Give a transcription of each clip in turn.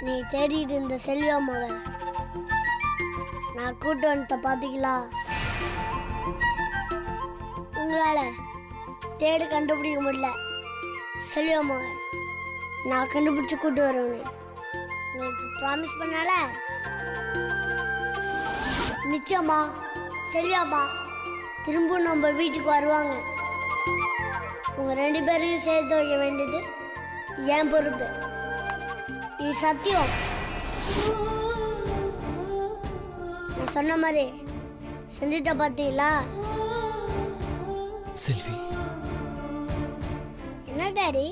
நீ தேடிட்டு இருந்த செல்வியம்மாவை நான் கூட்டு வந்து பார்த்தீங்களா? உங்களால தேடி கண்டுபிடிக்க முடியல. செல்வியம்மாவை நான் கண்டுபிடிச்சு கூட்டு வருவேன்னு உங்களுக்கு ப்ராமிஸ் பண்ணால. நிச்சயமா செல்வியம்மா திரும்ப நம்ம வீட்டுக்கு வருவாங்க. உங்க 2 பேரையும் சேர்த்து வைக்க வேண்டியது என் பொறுப்பு. இது சத்தியம். நான் சொன்ன மாதிரி செஞ்சுட்ட பார்த்தீங்களா? செல்வி, என்ன டாடி,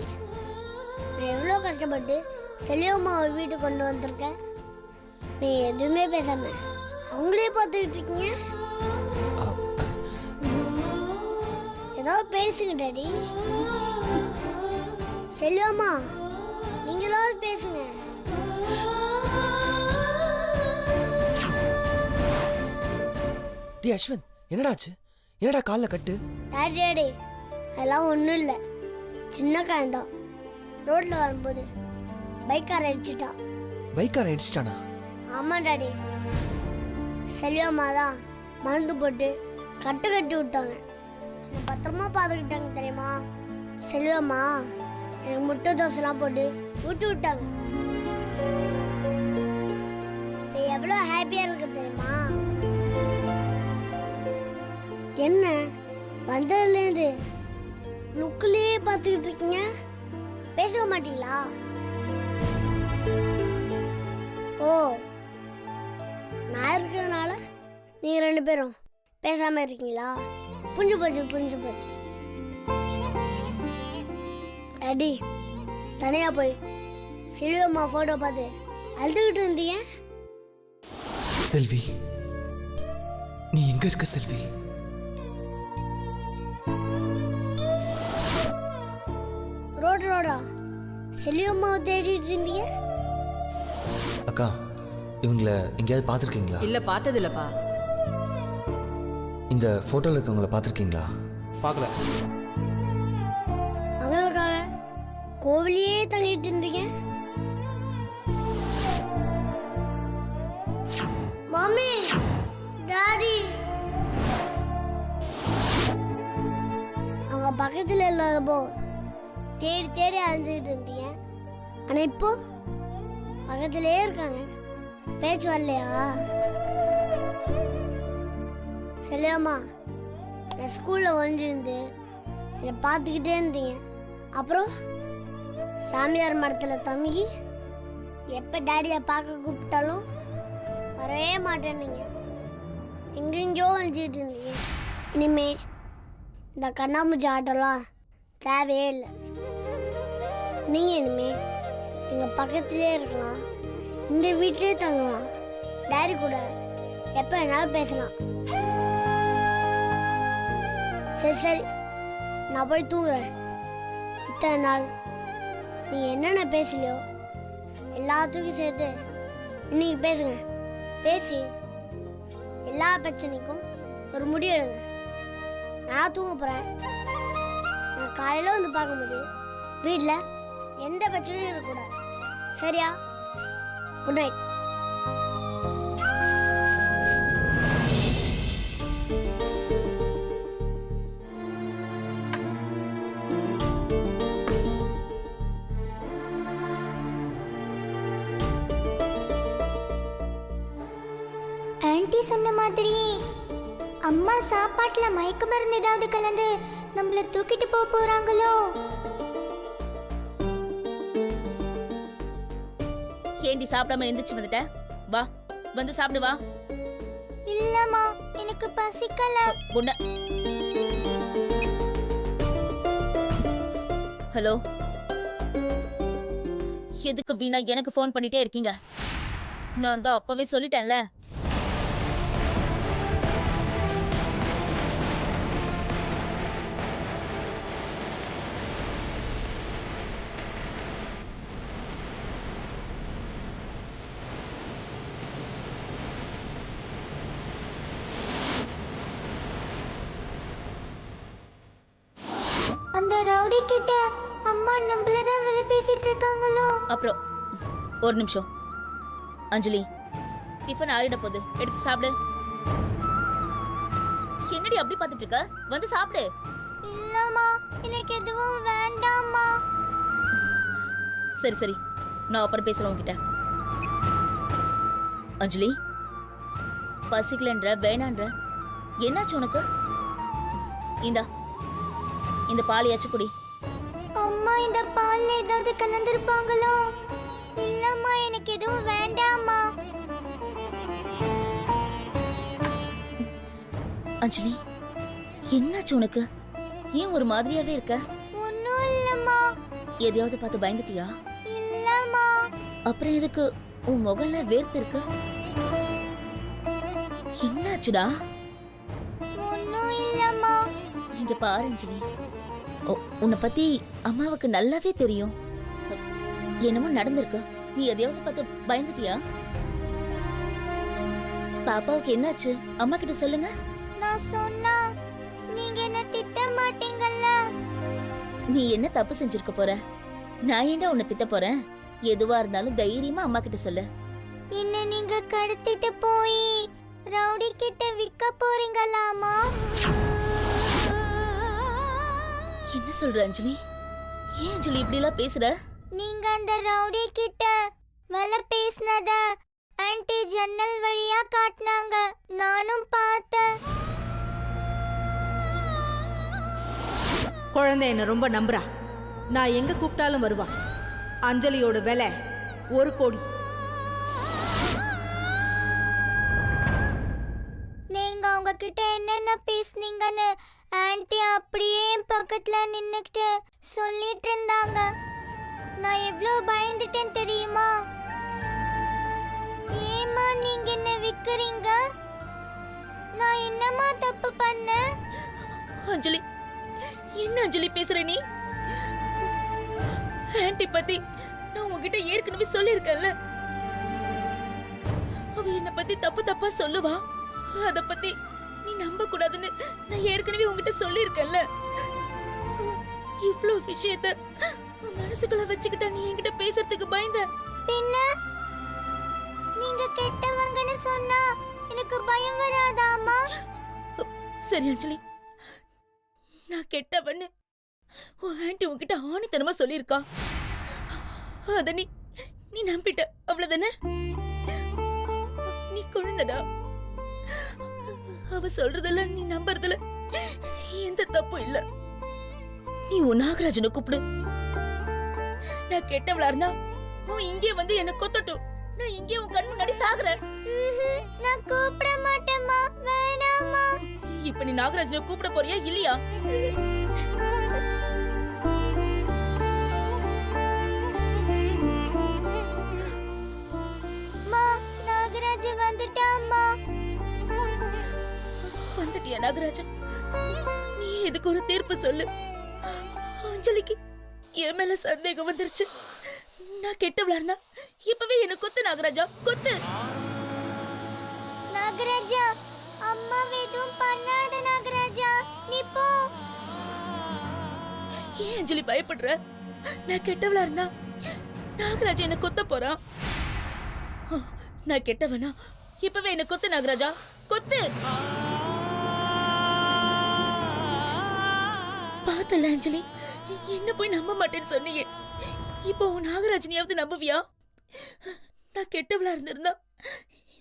நான் எவ்வளோ கஷ்டப்பட்டு செல்வியம்மாவை வீட்டுக்கு கொண்டு வந்திருக்கேன். நீ எதுவுமே பேசாம அவங்களே பார்த்துக்கிட்டு இருக்கீங்க. ஏதாவது பேசுங்க டாடி. செல்வியம்மா நீங்களாவது பேசுங்க. டி அஸ்வந்த், என்னடாச்சு? என்னடா காலில் கட்டு? டாடி டாடி அதெல்லாம் ஒன்றும் இல்லை, சின்ன காயந்தான். ரோட்ல வரும்போது பைக்கார அடிச்சிட்டான். பைக்கார அடிச்சிட்டானா? ஆமாம் டாடி. செல்வியம்மா தான் மருந்து போட்டு கட்டு கட்டி விட்டாங்க. என்னை பத்திரமா பார்த்துக்கிட்டாங்க தெரியுமா? செல்வியம்மா எனக்கு முட்டை தோசைலாம் போட்டு ஊட்டி விட்டாங்க. இப்போ எவ்வளோ ஹாப்பியாக இருக்கு தெரியுமா? என்ன வந்ததுலேருந்து லுக்கிலேயே பார்த்துக்கிட்டு இருக்கீங்க, பேச மாட்டீங்களா? ஓ, நான் இருக்கிறதுனால நீங்கள் 2 பேரும் பேசாமல் இருக்கீங்களா? புரிஞ்சு போச்சு, புரிஞ்சு போச்சு. ரெடி, தனியாக போய் செல்வியம்மா ஃபோட்டோ பார்த்து அழுதுகிட்டு இருந்தீங்க. செல்வி, நீ எங்க இருக்க செல்வி? ரோடா செல்வியம்மாவை தேடிட்டு இருந்தீங்க. அக்கா, இவங்கள எங்கேயாவது பார்த்துருக்கீங்களா? இல்ல, பார்த்தது இல்லப்பா. இந்த ஃபோட்டோவில் இருக்கவங்கள பார்த்துருக்கீங்களா? பார்க்கல. அவங்களுக்காக கோவிலையே தங்கிட்டு இருந்தீங்க. மம்மி, டாடி அவங்க பக்கத்தில் இல்லாதப்போ தேடி தேடி அலைஞ்சிக்கிட்டு இருந்தீங்க. ஆனால் இப்போ பக்கத்திலே இருக்காங்க, பேச்சு வரலையா? செல்வியம்மா நான் ஸ்கூலில் ஒழிஞ்சிருந்து என்னை பார்த்துக்கிட்டே இருந்தீங்க. அப்புறம் சாமியார் மடத்தில் தம்பி எப்போ டேடியை பார்க்க கூப்பிட்டாலும் வரவே மாட்டேன்னீங்க. எங்கெங்கேயோ ஒழிஞ்சிக்கிட்டு இருந்தீங்க. இனிமே இந்த கண்ணாமூச்சி ஆட்டோலாம் தேவையே இல்லை. நீங்கள் இனிமே எங்கள் பக்கத்துலேயே இருக்கலாம், இந்த வீட்டிலே தங்கலாம், டேடி கூட எப்போ வேணாலும் பேசலாம். சரி சரி, நான் போய் தூங்குறேன். இத்தனை நாள் நீங்கள் என்னென்ன பேசலையோ எல்லாத்துக்கும் சேர்த்து இன்னைக்கு பேசுங்க. பேசி எல்லா பிரச்சனைக்கும் ஒரு முடிவு எடுங்க. நான் தூங்க போகிறேன். நான் காலையில் வந்து பார்க்க முடியும். வீட்டில் எந்த பிரச்சனையும் இருக்கக்கூடாது. சரியா? Good night. ஆன்ட்டி சொன்ன மாதிரி அம்மா சாப்பாட்டுல மயக்க மருந்து ஏதாவது கலந்து நம்மள தூக்கிட்டு போக போறாங்களோ? ஏண்டி சாப்பிடாம எந்திரிச்சு வந்துட்ட? வா, வந்து சாப்பிடு வா. இல்லம்மா, எனக்கு பசிக்கல. குண்ட. ஹலோ, எதுக்கு வீணா எனக்கு ஃபோன் பண்ணிட்டே இருக்கீங்க? நான் தான் அப்பவே சொல்லிட்டேன்ல. அந்த ரவுடி கிட்ட அம்மா நம்மள தான் பேசிட்டு இருக்காங்களோ? அப்புறம் ஒரு நிமிஷம், அஞ்சலி, டிஃபன் ஆறிட போகுது, எடுத்து சாப்பிடு. என்னடி அப்படி பார்த்துட்டு இருக்க? வந்து சாப்பிடு. இல்லம்மா, எனக்கு எதுவும் வேண்டாம்மா. சரி சரி, நான் அப்புறம் பேசுறேன் உன்கிட்ட. அஞ்சலி, பசிக்கலன்ற வேணான்ற, என்னாச்சு உனக்கு? இந்த பாலையாச்சும் குடி. அம்மா, இந்த பால்ல ஏதாவது கலந்திருப்பாங்களோ? இல்லம்மா, எனக்கு எதுவும் வேண்டாம்மா. அஞ்சலி, என்னாச்சு உனக்கு? ஏன் ஒரு மாதிரியாவே இருக்க? ஒன்னும் இல்லம்மா. எதையாவது பார்த்து பயந்துட்டியா? இல்லம்மா. அப்புறம் எதுக்கு உன் முகம்ல வேர்த்து இருக்கு? என்னாச்சுடா? ஒன்னும் இல்லம்மா. இங்க பாரு அஞ்சலி, உன்னை பத்தி அம்மாவுக்கு நல்லாவே தெரியும். என்னமோ நடந்திருக்கு. நீ எதையாவது பார்த்து பயந்துட்டியா? பாப்பாவுக்கு என்னாச்சு? அம்மா கிட்ட சொல்லுங்க. நான் சொன்னா நீங்க என்ன திட்ட மாட்டீங்கல்ல? நீ என்ன தப்பு செஞ்சிருக்க போற? நான் ஏன்டா உன்னை திட்ட போறேன்? எதுவா இருந்தாலும் தைரியமா அம்மா கிட்ட சொல்லு. என்ன நீங்க கடத்திட்டு போய் ரவுடி கிட்ட விற்க போறீங்களாமா? என்ன சொல்ற அஞ்சலி? ஏன் அஞ்சலி இப்படி எல்லாம் பேசுற? நீங்க அந்த ரவுடி கிட்ட விலை பேசினத ஆன்ட்டி ஜன்னல் வழியா காட்டினாங்க. நானும் பார்த்தேன். குழந்தை என்ன ரொம்ப நம்புறா. நான் எங்க கூப்பிட்டாலும் வருவா. அஞ்சலியோட விலை 1 கோடி. நீங்க அவங்க கிட்ட என்னென்ன பேசுனீங்கன்னு ஆன்ட்டி அப்படியே என் பக்கத்துல நின்னுக்கிட்டு சொல்லிட்டு இருந்தாங்க. நான் எவ்வளோ பயந்துட்டேன் தெரியுமா? ஏமா நீங்க என்ன விக்கிறீங்க? நான் என்னமா தப்பு பண்ணேன்? அஞ்சலி, என்ன அஞ்சலி பேசுற நீ? ஆன்ட்டி பத்தி நான் உன்கிட்ட ஏற்கனவே சொல்லிருக்கேன்ல. அவ என்ன பத்தி தப்பு தப்பா சொல்லுவா. அத பத்தி நீ நம்ப கூடாதுன்னு நான் ஏற்கனவே உன்கிட்ட சொல்லிருக்கேன்ல. இவ்ளோ விஷயத்த உன் மனசுக்குள்ள வச்சுக்கிட்டா நீ என்கிட்ட பேசுறதுக்கு பயந்த? பின்ன நீங்க கெட்டவங்கன்னு சொன்னா எனக்கு பயம் வராதாமா? சரி அஞ்சலி, நான் கெட்டவன்னு உன் ஆன்ட்டி உன்கிட்ட ஆணித்தனமா சொல்லியிருக்கா. அத நீ நம்பிட்ட, அவ்வளவுதானே? நீ குழந்தடா. அவ சொல்றதெல்லாம் நீ நம்புறதுல எந்த தப்பும் இல்ல. நீ உன் நாகராஜனை கூப்பிடு. நான் கெட்டவளா இருந்தா அவன் இங்கே வந்து என்ன கொத்தட்டும். நான் இங்கே உன் கண் முன்னாடி சாகுறேன். நான் கூப்பிட மாட்டேம்மா. வேணாம்மா. இப்ப நீ நாகராஜனை கூப்பிட போறியா இல்லையா? நாகராஜ் வந்துட்டாம்மா. வந்துட்டியா நாகராஜா? நீ எதுக்கு ஒரு தீர்ப்பு சொல்லு. அஞ்சலிக்கு என் மேல சந்தேகம் வந்துருச்சு. நான் கெட்டவளா இருந்தா இப்பவே என்ன கொத்து நாகராஜா, கொத்து. நாகராஜா, அம்மா எதுவும் பண்ணாத நாகராஜா, நீ போ. ஏன் அஞ்சலி பயப்படுற? நான் கெட்டவளா இருந்தா நாகராஜா என்ன கொத்த போறான். நான் கெட்டவனா? இப்பவே என்ன கொத்து நாகராஜா, கொத்து. பார்த்தல அஞ்சலி, என்ன போய் நம்ப மாட்டேன்னு சொன்னீங்க. இப்போ உன் நாகராஜனையாவது நம்புவியா? நான் கெட்டவளா இருந்திருந்தா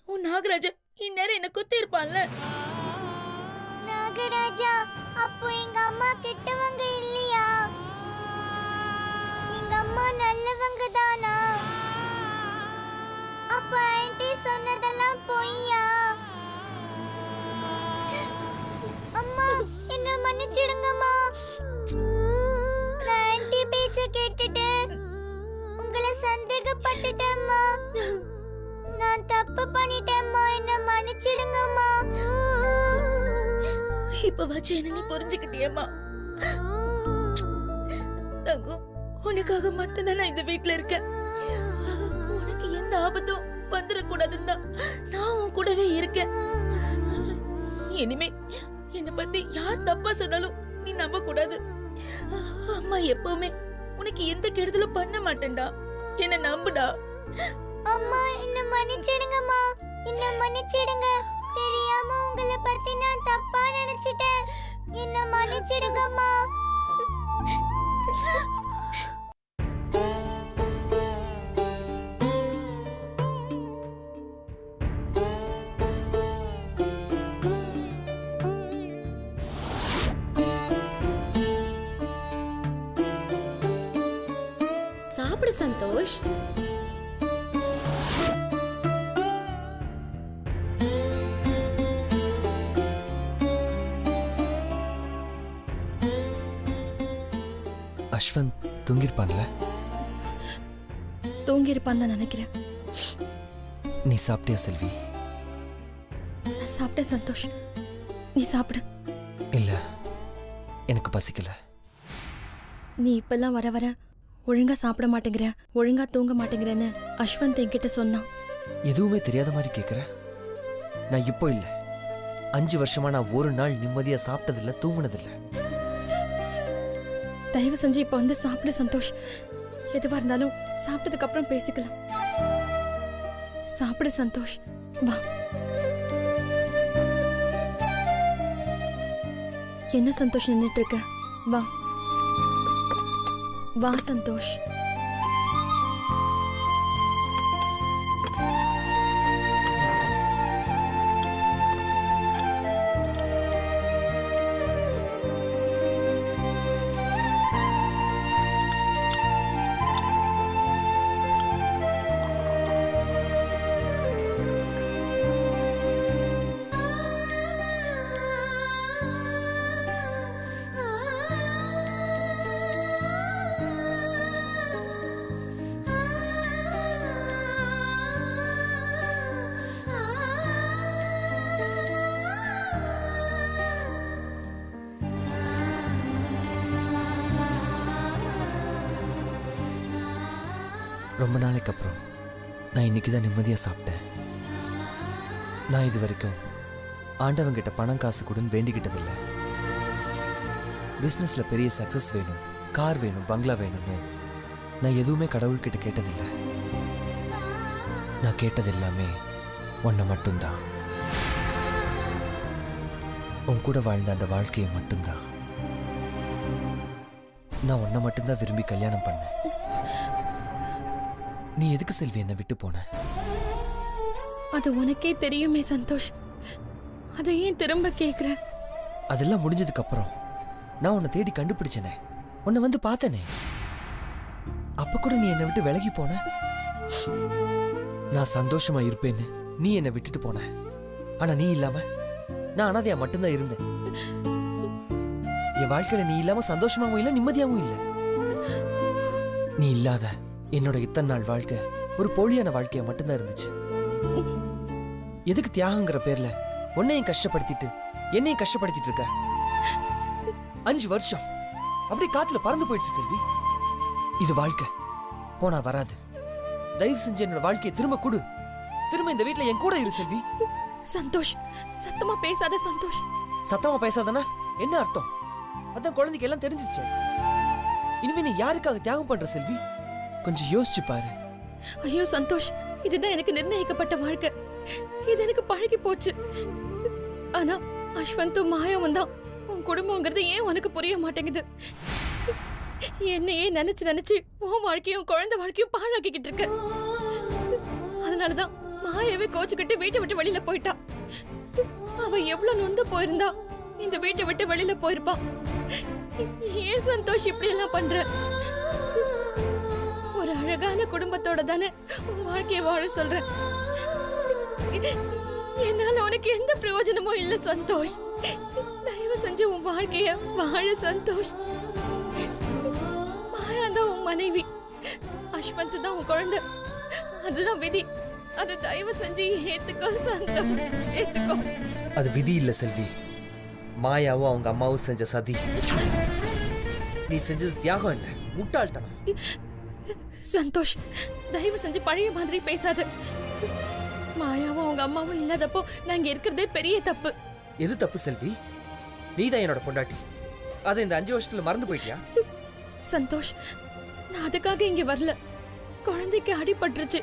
உன் நாகராஜா இந்நேரம் என்ன கொத்தி இருப்பான்ல. நாகராஜா, அப்போ எங்க அம்மா கெட்டவங்க இல்லையா? எங்க அம்மா நல்லவங்க தானா? அப்ப ஆன்ட்டி சொன்னதெல்லாம் பொய்யா? அம்மா, என்ன மன்னிச்சிடுங்கம்மா. நான் ஆன்ட்டி பேச்ச கேட்டுட்டு உங்களை சந்தேகப்பட்டுட்டேம்மா. நான் தப்பு பண்ணிட்டேம்மா. என்ன மன்னிச்சிடுங்கம்மா. இப்ப வச்சு என்ன நீ புரிஞ்சுக்கிட்டியம்மா? தங்கம், உனக்காக மட்டும்தான் நான் இந்த வீட்டுல இருக்கேன். உனக்கு எந்த ஆபத்தும் வந்துடக்கூடாதுன்னு தான் நான் உன் கூடவே இருக்கேன். இனிமே என்னை பத்தி யார் தப்பா சொன்னாலும் நீ நம்ப கூடாது. அம்மா எப்பவுமே உனக்கு எந்த கெடுதலும் பண்ண மாட்டேன்டா. என்ன நம்புடா. அம்மா என்ன மன்னிச்சிடுங்கம்மா, என்ன மன்னிச்சிடுங்க. தெரியாம உங்களை பத்தி நான் தப்பா நினைச்சிட்டேன். என்ன மன்னிச்சிடுங்கம்மா. சாப்பிடு சந்தோஷ். அஸ்வந்த் தூங்கிருப்பான்ல? தூங்கியிருப்பான்னு தான் நினைக்கிறேன். நீ சாப்பிட்டியா செல்வி? நான் சாப்பிட்டேன் சந்தோஷ், நீ சாப்பிடு. இல்ல, எனக்கு பசிக்கல. நீ இப்பெல்லாம் வர வர ஒழுங்கா சாப்பிட மாட்டேங்கிற, ஒழுங்கா தூங்க மாட்டேங்கிறேன்னு அஸ்வந்த் என்கிட்ட சொன்னான். எதுவுமே தெரியாத மாதிரி கேக்குற. நான் இப்போ இல்ல, 5 வருஷமா நான் ஒரு நாள் நிம்மதியா சாப்பிட்டதில்ல, தூங்குனதில்ல. தயவு செஞ்சு இப்போ வந்து சாப்பிடு சந்தோஷ். எதுவா இருந்தாலும் சாப்பிட்டதுக்கு அப்புறம் பேசிக்கலாம். சாப்பிடு சந்தோஷ், வா. என்ன சந்தோஷ் நின்னுட்டு இருக்க? வா வா சந்தோஷ். ரொம்ப நாளைக்கு அப்புறம் நான் இன்னைக்கு தான் நிம்மதியாக சாப்பிட்டேன். நான் இது வரைக்கும் ஆண்டவங்கிட்ட பணம் காசு கொடுன்னு வேண்டிக்கிட்டதில்லை. பிஸ்னஸில் பெரிய சக்ஸஸ் வேணும், கார் வேணும், பங்களா வேணும்னு நான் எதுவுமே கடவுள்கிட்ட கேட்டதில்லை. நான் கேட்டது எல்லாமே உன்னை மட்டும்தான். உன் கூட வாழ்ந்த அந்த வாழ்க்கையை மட்டும்தான். நான் உன்னை மட்டும்தான் விரும்பி கல்யாணம் பண்ணேன். நீ எதுக்கு செல்வி என்னை விட்டு போன? அது உனக்கே தெரியுமே சந்தோஷ், அதை ஏன் திரும்ப கேக்குற? அதெல்லாம் முடிஞ்சதுக்கு அப்புறம் நான் உன்னை தேடி கண்டுபிடிச்சனே, உன்னை வந்து பார்த்தனே. அப்ப கூட நீ என்னை விட்டு விலகி போன. நான் சந்தோஷமா இருப்பேன்னு நீ என்னை விட்டுட்டு போன. ஆனா நீ இல்லாம நான் அனாதையா மட்டும்தான் இருந்தேன். என் வாழ்க்கையில நீ இல்லாம சந்தோஷமாவும் இல்லை, நிம்மதியாவும் இல்லை. நீ இல்லாத என்னோட இத்தனை நாள் வாழ்க்கை ஒரு போலியான வாழ்க்கையா மட்டும்தான் இருந்துச்சு. எதுக்கு தியாகங்கிற பேர்ல உன்னையும் கஷ்டப்படுத்திட்டு என்னையும் கஷ்டப்படுத்திட்டு இருக்க? 5 வருஷம் அப்படி காத்துல பறந்து போயிடுச்சு செல்வி. இது வாழ்க்கை போனா வராது. தயவு செஞ்சு என்னோட வாழ்க்கையை திரும்ப கொடு. திரும்ப இந்த வீட்டுல என் கூட இரு செல்வி. சந்தோஷ், சத்தமா பேசாத சந்தோஷ். சத்தமா பேசாதனா என்ன அர்த்தம்? அதான் குழந்தைக்கு எல்லாம் தெரிஞ்சிச்சு. இனிமே நீ யாருக்காக தியாகம் பண்ற செல்வி? கொஞ்சம் யோசிச்சு பாரு. ஐயோ சந்தோஷ், இதுதான் எனக்கு நிர்ணயிக்கப்பட்ட வாழ்க்கை. இது எனக்கு பழகி போச்சு. ஆனா அஸ்வந்தும் மாயாவும் தான் உன் குடும்பங்கிறது ஏன் உனக்கு புரிய மாட்டேங்குது? என்னையே நினைச்சு நினைச்சு உன் வாழ்க்கையும் குழந்தை வாழ்க்கையும் பாழாக்கிக்கிட்டு இருக்க. அதனாலதான் மாயாவே கோச்சுக்கிட்டு வீட்டை விட்டு வெளியில போயிட்டா. அவ எவ்வளவு நொந்து போயிருந்தா இந்த வீட்டை விட்டு வெளியில போயிருப்பா. ஏன் சந்தோஷ் இப்படி எல்லாம் பண்ற? ஒரு அழகான குடும்பத்தோட தானே உன் வாழ்க்கையை வாழ சொல்றேன். என்னால உனக்கு எந்த பிரயோஜனமும் இல்ல சந்தோஷ். தயவு செஞ்சு உன் வாழ்க்கைய வாழ சந்தோஷ். மாயா தான் உன் மனைவி, அஸ்வந்த் தான் உன் குழந்தை. அதுதான் விதி. அது தயவு செஞ்சு ஏத்துக்கோ சந்தோஷ், ஏத்துக்கோ. அது விதி இல்ல செல்வி, மாயாவும் அவங்க அம்மாவும் செஞ்ச சதி. நீ செஞ்சது தியாகம் இல்ல, முட்டாள்தனம். சந்தோஷ், தயவு செஞ்சு பழைய மாதிரி பேசாத. மாயாவும் அவங்க அம்மாவும் இல்லாதப்போ நாங்க இருக்கிறதே பெரிய தப்பு. எது தப்பு செல்வி? நீதான் என்னோட பொண்டாட்டி. அதை இந்த 5 வருஷத்துல மறந்து போயிட்டியா? சந்தோஷ், நான் அதுக்காக இங்க வரல. குழந்தைக்கு அடிபட்டுருச்சு.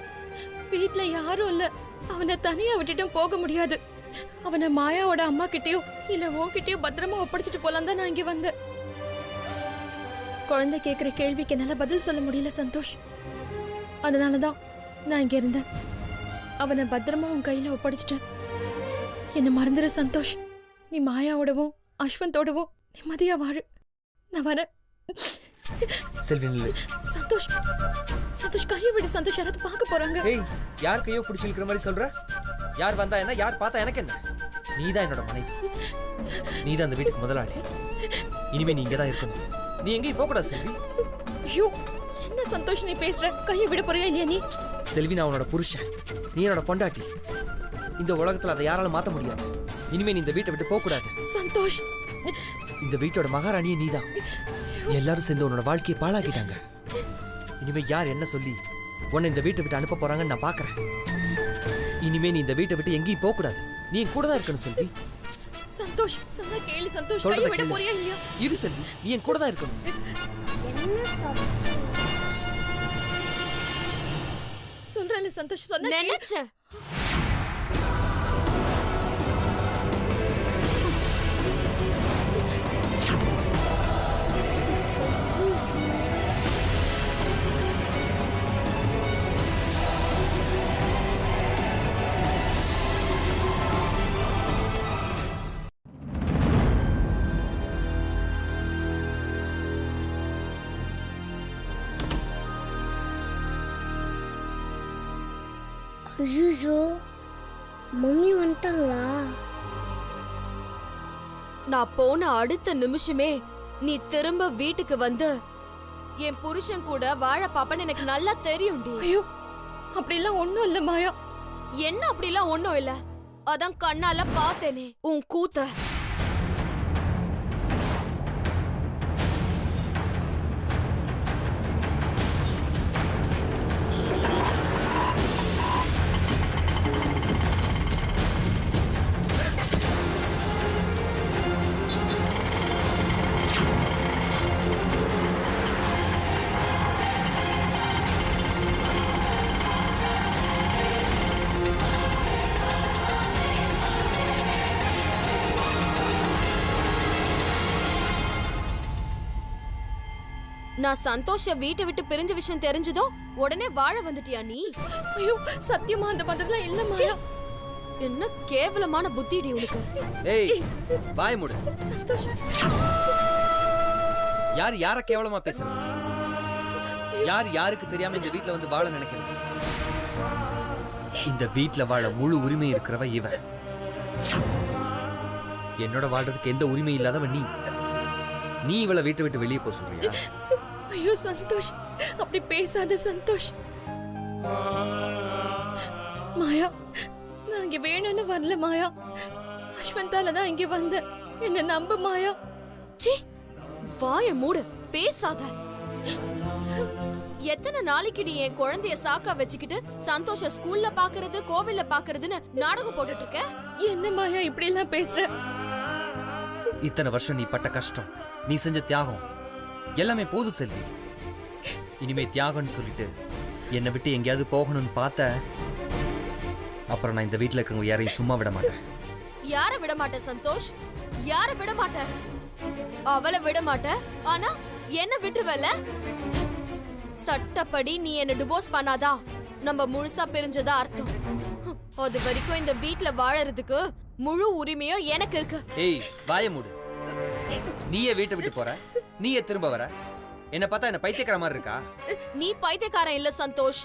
வீட்ல யாரும் இல்ல. அவனை தனியா விட்டுட்டும் போக முடியாது. அவனை மாயாவோட அம்மா கிட்டயோ இல்ல உன்கிட்டயோ பத்திரமா ஒப்படைச்சிட்டு போலாம் தான் நான் இங்க வந்தேன். குழந்தை கேக்குற கேள்விக்கு என்னால பதில் சொல்ல முடியல சந்தோஷ். அதனாலதான் நான் இங்க இருந்தேன். அவனை பத்திரமா உன் கையில ஒப்படைச்சிட்டேன். என்ன மறந்துரு சந்தோஷ். நீ மாயாவோடவும் அஸ்வந்தோடவும் நிம்மதியா வாழு. நான் வரேன். செல்வி நில்லு. சந்தோஷ் சந்தோஷ் கையை விடு சந்தோஷ். யாராவது பார்க்க போறாங்க. ஏய், யார் கையோ பிடிச்சிருக்கிற மாதிரி சொல்ற? யார் வந்தா என்ன, யார் பார்த்தா எனக்கு என்ன? நீதான் என்னோட மனைவி. நீதான் அந்த வீட்டுக்கு முதலாளி. இனிமே நீ இங்கதான் இருக்கணும். நீ எங்கேயும் போக கூடாது செல்வி. ஐயோ, என்ன சந்தோஷ் நீ பேசுற? கையை விட போறியா இல்லையா நீ? செல்வி, நான் உன்னோட புருஷன், நீ என்னோட பொண்டாட்டி. இந்த உலகத்துல அதை யாராலும் மாத்த முடியாது. இனிமே நீ இந்த வீட்டை விட்டு போக கூடாது. சந்தோஷ், இந்த வீட்டோட மகாராணியே நீதான். எல்லாரும் சேர்ந்து உன்னோட வாழ்க்கையை பாழாக்கிட்டாங்க. இனிமே யார் என்ன சொல்லி உன்னை இந்த வீட்டை விட்டு அனுப்ப போறாங்கன்னு நான் பாக்குறேன். இனிமே நீ இந்த வீட்டை விட்டு எங்கேயும் போக கூடாது. நீ என் கூட தான் இருக்கணும் செல்வி. சந்தோஷ் சொன்னா கேளு சந்தோஷ். சொல்றத கையை விட கேளு. போறியா இல்லையா? இரு செல்வி, நீ என் கூட தான் இருக்கணும். என்ன சொல்றல சந்தோஷ் சொன்னா கேளு. நினைச்சேன். ஐயோ, மம்மி வந்துட்டாங்களா? நான் போன அடுத்த நிமிஷமே நீ திரும்ப வீட்டுக்கு வந்து என் புருஷன் கூட வாழ பாப்பன்னு எனக்கு நல்லா தெரியும்டி. ஐயோ, அப்படிலாம் ஒண்ணும் இல்ல மாயா. என்ன அப்படிலாம் ஒண்ணும் இல்ல. அதான் கண்ணால பார்த்தேனே உன் கூத்த. நான் சந்தோஷ வீட்டை விட்டு பிரிஞ்ச விஷயம் தெரிஞ்சதும் உடனே வாழ வந்துட்டியா நீ? ஐயோ, சத்தியமா அந்த மாதிரிலாம் இல்ல மாயா. என்ன கேவலமான புத்திடி உனக்கு. ஏய், வாய் மூடு. சந்தோஷ், யார் யார கேவலமா பேசுறது? யார் யாருக்கு தெரியாம இந்த வீட்ல வந்து வாழ நினைக்கிறது? இந்த வீட்ல வாழ முழு உரிமை இருக்கிறவ இவ. என்னோட வாழ்றதுக்கு எந்த உரிமை இல்லாதவ நீ. நீ இவளை வீட்டை விட்டு வெளியே போக சொல்றியா? ஐயோ சந்தோஷ், அப்படி பேசாத சந்தோஷ். மாயா, நான் இங்க வேணும்னு வரல மாயா. அஸ்வந்தால தான் இங்க வந்தேன். என்ன நம்பு மாயா. ச்சீ, வாய மூடு, பேசாத. எத்தனை நாளைக்கு நீ என் குழந்தைய சாக்கா வச்சுக்கிட்டு சந்தோஷ ஸ்கூல்ல பாக்குறது கோவில்ல பாக்குறதுன்னு நாடகம் போட்டுட்டு இருக்க? என்ன மாயா இப்படி எல்லாம் பேசுற? இத்தனை வருஷம் நீ பட்ட கஷ்டம், நீ செஞ்ச தியாகம் எல்லாமே போதும் செல்வி. இனிமே தியாகம்னு சொல்லிட்டு என்னை விட்டு எங்கேயாவது போகணும்னு பார்த்த அப்புறம் நான் இந்த வீட்டுல இருக்கவங்க யாரையும் சும்மா விட மாட்டேன். யார விட மாட்ட சந்தோஷ்? யார விட மாட்ட? அவளை விட மாட்ட, ஆனா என்ன விட்டுருவல? சட்டப்படி நீ என்ன டிவோர்ஸ் பண்ணாதா நம்ம முழுசா பிரிஞ்சதா அர்த்தம். அது வரைக்கும் இந்த வீட்ல வாழறதுக்கு முழு உரிமையும் எனக்கு இருக்கு. ஏய், வாய மூடு. நீயே வீட்டை விட்டு போற, நீயே திரும்ப வர. என்ன பார்த்தா என்ன பைத்தியக்கார மாதிரி இருக்கா? நீ பைத்தியக்காரன் இல்ல சந்தோஷ்,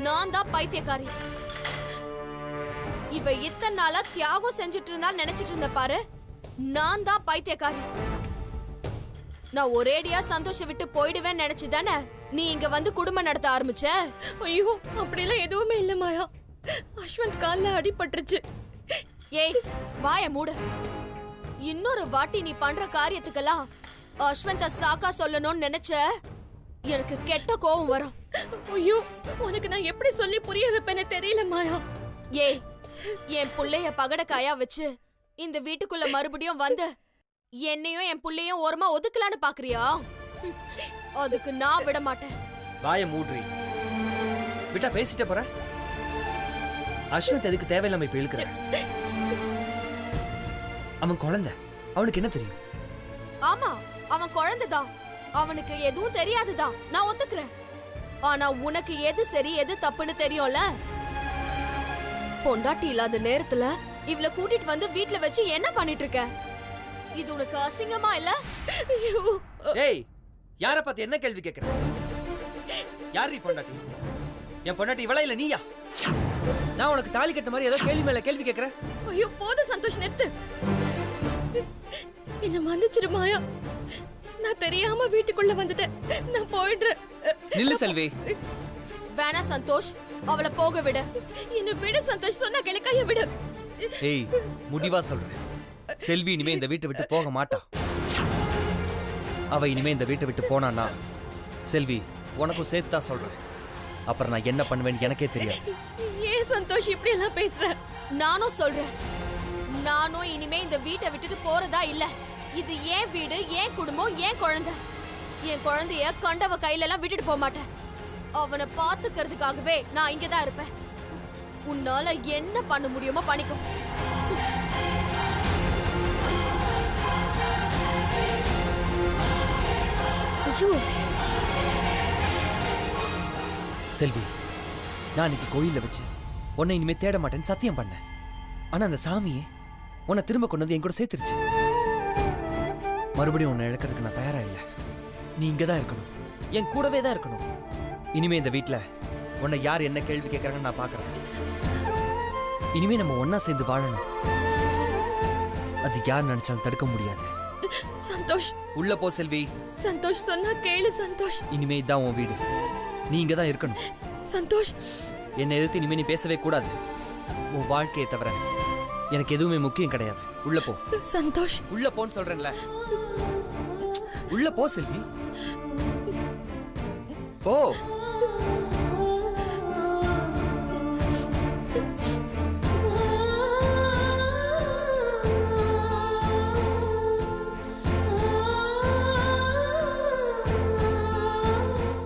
நான் தான் பைத்தியக்காரி. இவ இத்தனை நாளா தியாகம் செஞ்சுட்டு இருந்தா நினைச்சிட்டு இருந்த பாரு, நான் தான் பைத்தியக்காரி. நான் ஒரேடியா சந்தோஷ விட்டு போயிடுவேன் நினைச்சுதானே நீ இங்க வந்து குடும்பம் நடத்த ஆரம்பிச்ச? ஐயோ, அப்படிலாம் எதுவுமே இல்ல மாயா. அஸ்வந்த் கால்ல அடிபட்டுருச்சு. ஏய், வாய மூடு. இன்னொரு வாட்டி நீ பண்ற காரியத்துக்கெல்லாம் அஸ்வந்த சாக்கா சொல்லணும்னு நினைச்ச எனக்கு கெட்ட கோபம் வரும். ஐயோ, உனக்கு நான் எப்படி சொல்லி புரிய வைப்பேன்னு தெரியல மாயா. ஏய், என் புள்ளைய பகடக்காயா வச்சு இந்த வீட்டுக்குள்ள மறுபடியும் வந்து என்னையும் என் புள்ளையும் ஓரமா ஒதுக்கலான்னு பாக்குறியா? அதுக்கு நான் விட மாட்டேன். வாய மூடுறி. விட்டா பேசிட்ட போற. அஸ்வந்த் எதுக்கு தேவையில்லாம இப்ப இழுக்கிற? அவன் குழந்தை, அவனுக்கு என்ன தெரியும்? ஆமா அவன் குழந்தைதான், அவனுக்கு எதுவும் தெரியாதுதான், நான் ஒத்துக்கிறேன். ஆனா உனக்கு எது சரி எது தப்புன்னு தெரியும்ல. பொண்டாட்டி இல்லாத நேரத்துல இவள கூட்டிட்டு வந்து வீட்ல வச்சு என்ன பண்ணிட்டு இருக்க? இது உனக்கு அசிங்கமா இல்ல? ஐயோ, ஏய், யார பார்த்து என்ன கேள்வி கேக்குற? யார் நீ பொண்டாட்டி? என் பொண்டாட்டி இவளா இல்ல நீயா? நான் உனக்கு தாலி கட்ட மாதிரி ஏதோ கேள்வி மேல கேள்வி கேக்குறேன். ஐயோ போதும் சந்தோஷ், நிறுத்து. என்ன மன்னிச்சிரு மாயா, நான் தெரியாம வீட்டுக்குள்ள வந்துட்டேன், நான் போயிடுறேன். நில்லு செல்வி. வேணா சந்தோஷ், அவளை போக விடு. என்ன விடு சந்தோஷ், சொன்னா கிழக்காய விடு. ஏய், முடிவா சொல்றேன், செல்வி இனிமே இந்த வீட்டை விட்டு போக மாட்டா. அவ இனிமே இந்த வீட்டை விட்டு போனான்னா செல்வி உனக்கும் சேர்த்து தான் சொல்றேன். அப்புறம் நான் என்ன பண்ணுவேன்னு எனக்கே தெரியாது. ஏன் சந்தோஷ் இப்படி எல்லாம் பேசுற? நானும் சொல்றேன், நானும் இனிமே இந்த வீட்டை விட்டுட்டு போறதா இல்ல. இது ஏன் வீடு, ஏன் குடும்பம், ஏன் குழந்தை. என் குழந்தைய கண்டவ கையில எல்லாம் விட்டுட்டு போக மாட்டேன். அவனை பாத்துக்கிறதுக்காகவே நான் இங்கதான் இருப்பேன். உன்னால என்ன பண்ண முடியுமோ பண்ணிக்கோ. ஐயோ, செல்வி, நான் இன்னைக்கு கோயில்ல வச்சு உன்னை இனிமே தேட மாட்டேன்னு சத்தியம் பண்ணேன். ஆனா அந்த சாமியே உன்னை திரும்ப கொண்டு வந்து என் கூட சேர்த்துருச்சு. மறுபடியும் உன்னை இழக்கிறதுக்கு நான் தயாரா இல்லை. நீ இங்க தான் இருக்கணும், என் கூடவே தான் இருக்கணும். இனிமே இந்த வீட்ல உன்னை யார் என்ன கேள்வி கேட்கறாங்கன்னு நான் பாக்குறேன். இனிமே நம்ம ஒன்னா சேர்ந்து வாழணும். அது யார் நினைச்சாலும் தடுக்க முடியாது. சந்தோஷ், உள்ள போ செல்வி. சந்தோஷ் சொன்னா கேளு சந்தோஷ். இனிமே இதான் உன் வீடு, நீ இங்க தான் இருக்கணும். சந்தோஷ், என்னை எதிர்த்து இனிமே நீ பேசவே கூடாது. உன் வாழ்க்கையை தவிர எனக்கு எதுவுமே முக்கியம் கிடையாது. உள்ள போ. சந்தோஷ், உள்ள போன்னு சொல்றேன்ல. உள்ள போ செல்வி, போ.